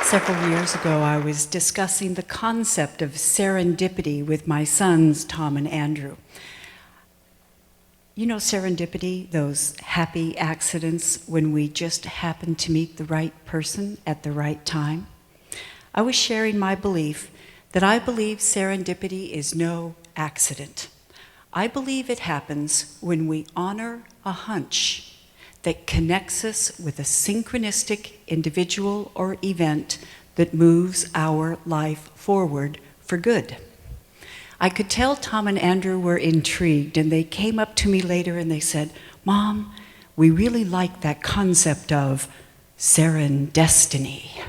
Several years ago, I was discussing the concept of serendipity with my sons, Tom and Andrew. You know serendipity, those happy accidents when we just happen to meet the right person at the right time? I was sharing my belief that I believe serendipity is no accident. I believe it happens when we honor a hunch that connects us with a synchronistic individual or event that moves our life forward for good. I could tell Tom and Andrew were intrigued, and they came up to me later and they said, "Mom, we really like that concept of SerenDestiny."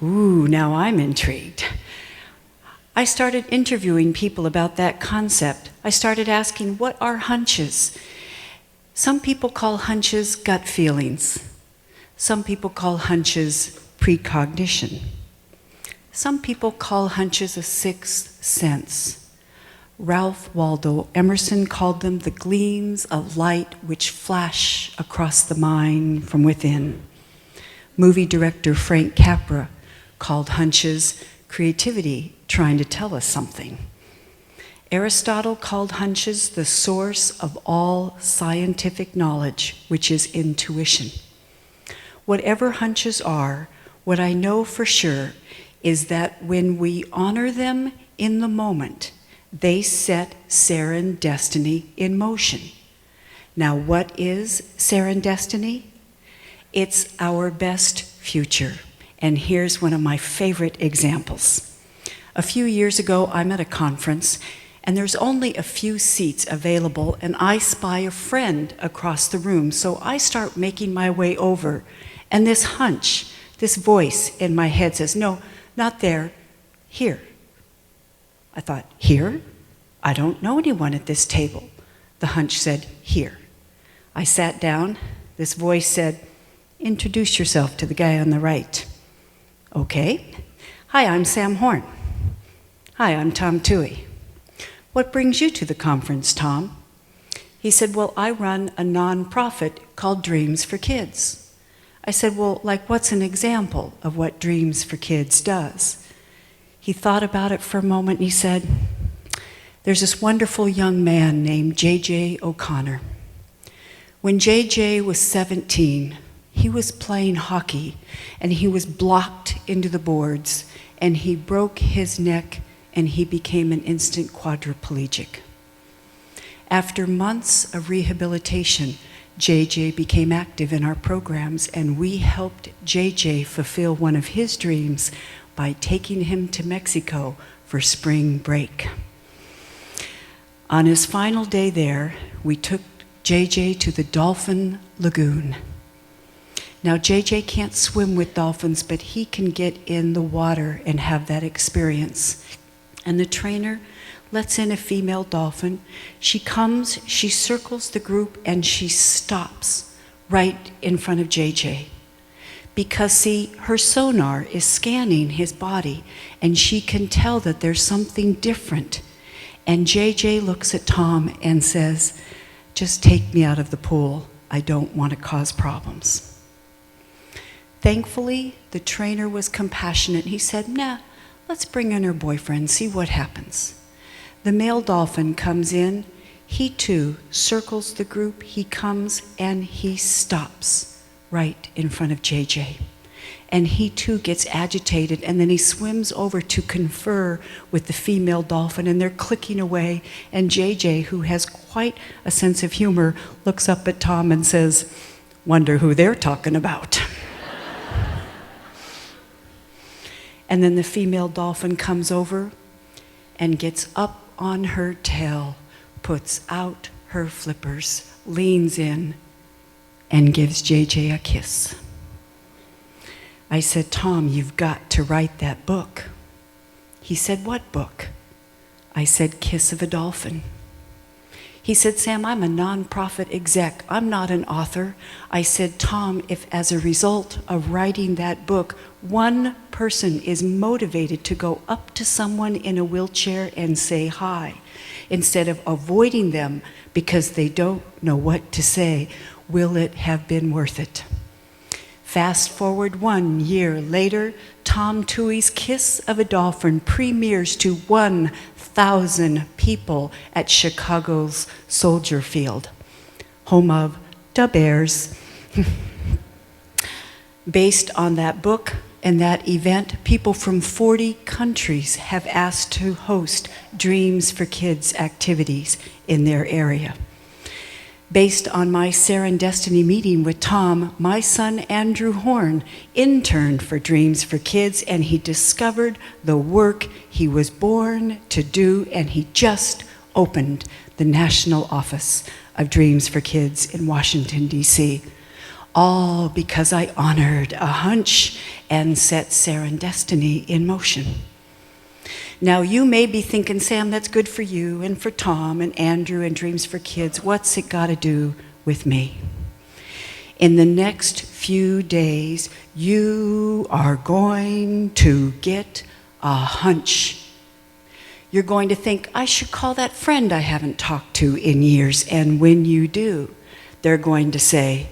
Ooh, now I'm intrigued. I started interviewing people about that concept. I started asking, what are hunches? Some people call hunches gut feelings. Some people call hunches precognition. Some people call hunches a sixth sense. Ralph Waldo Emerson called them the gleams of light which flash across the mind from within. Movie director Frank Capra called hunches creativity trying to tell us something. Aristotle called hunches the source of all scientific knowledge, which is intuition. Whatever hunches are, what I know for sure is that when we honor them in the moment, they set SerenDestiny in motion. Now, what is SerenDestiny? It's our best future. And here's one of my favorite examples. A few years ago, I'm at a conference, and there's only a few seats available, and I spy a friend across the room, so I start making my way over, and this hunch, this voice in my head says, "No, not there, here." I thought, here? I don't know anyone at this table. The hunch said, here. I sat down. This voice said, "Introduce yourself to the guy on the right." Okay. "Hi, I'm Sam Horn." "Hi, I'm Tom Toohey." "What brings you to the conference, Tom?" He said, "Well, I run a nonprofit called Dreams for Kids." I said, "Well, like what's an example of what Dreams for Kids does?" He thought about it for a moment and he said, "There's this wonderful young man named J.J. O'Connor. When J.J. was 17, he was playing hockey and he was blocked into the boards and he broke his neck and he became an instant quadriplegic. After months of rehabilitation, JJ became active in our programs, and we helped JJ fulfill one of his dreams by taking him to Mexico for spring break. On his final day there, we took JJ to the Dolphin Lagoon. Now, JJ can't swim with dolphins, but he can get in the water and have that experience. And the trainer lets in a female dolphin. She comes, she circles the group, and she stops right in front of JJ. Because, see, her sonar is scanning his body, and she can tell that there's something different. And JJ looks at Tom and says, "Just take me out of the pool. I don't want to cause problems." Thankfully, the trainer was compassionate. He said, "Nah, let's bring in her boyfriend, see what happens." The male dolphin comes in. He too circles the group. He comes and he stops right in front of JJ. And he too gets agitated, and then he swims over to confer with the female dolphin, and they're clicking away. And JJ, who has quite a sense of humor, looks up at Tom and says, "Wonder who they're talking about." And then the female dolphin comes over and gets up on her tail, puts out her flippers, leans in, and gives JJ a kiss. I said, "Tom, you've got to write that book." He said, "What book?" I said, "Kiss of a Dolphin." He said, "Sam, I'm a nonprofit exec. I'm not an author." I said, "Tom, if as a result of writing that book, one person is motivated to go up to someone in a wheelchair and say hi, instead of avoiding them because they don't know what to say, will it have been worth it?" Fast forward 1 year later, Tom Toohey's Kiss of a Dolphin premieres to 1,000 people at Chicago's Soldier Field, home of the Bears. Based on that book and that event, people from 40 countries have asked to host Dreams for Kids activities in their area. Based on my SerenDestiny meeting with Tom, my son Andrew Horn interned for Dreams for Kids, and he discovered the work he was born to do, and he just opened the national office of Dreams for Kids in Washington, D.C., all because I honored a hunch and set SerenDestiny in motion. Now, you may be thinking, Sam, that's good for you and for Tom and Andrew and Dreams for Kids. What's it got to do with me? In the next few days, you are going to get a hunch. You're going to think, I should call that friend I haven't talked to in years. And when you do, they're going to say,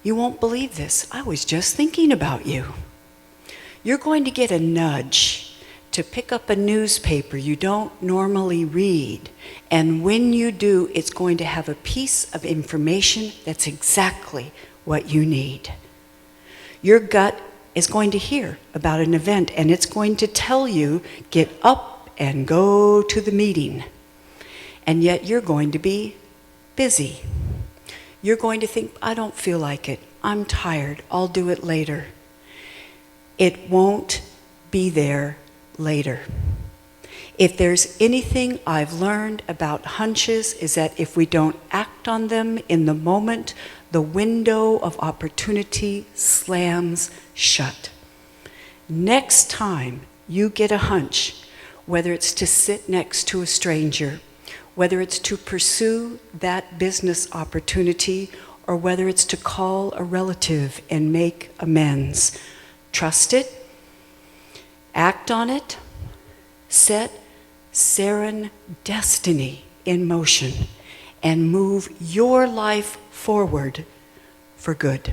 you won't believe this. I was just thinking about you. You're going to get a nudge to pick up a newspaper you don't normally read, and when you do, it's going to have a piece of information that's exactly what you need. Your gut is going to hear about an event, and it's going to tell you, get up and go to the meeting. And yet you're going to be busy. You're going to think, I don't feel like it. I'm tired. I'll do it later. It won't be there later. If there's anything I've learned about hunches, is that if we don't act on them in the moment, the window of opportunity slams shut. Next time you get a hunch, whether it's to sit next to a stranger, whether it's to pursue that business opportunity, or whether it's to call a relative and make amends, trust it, act on it, set SerenDestiny in motion, and move your life forward for good.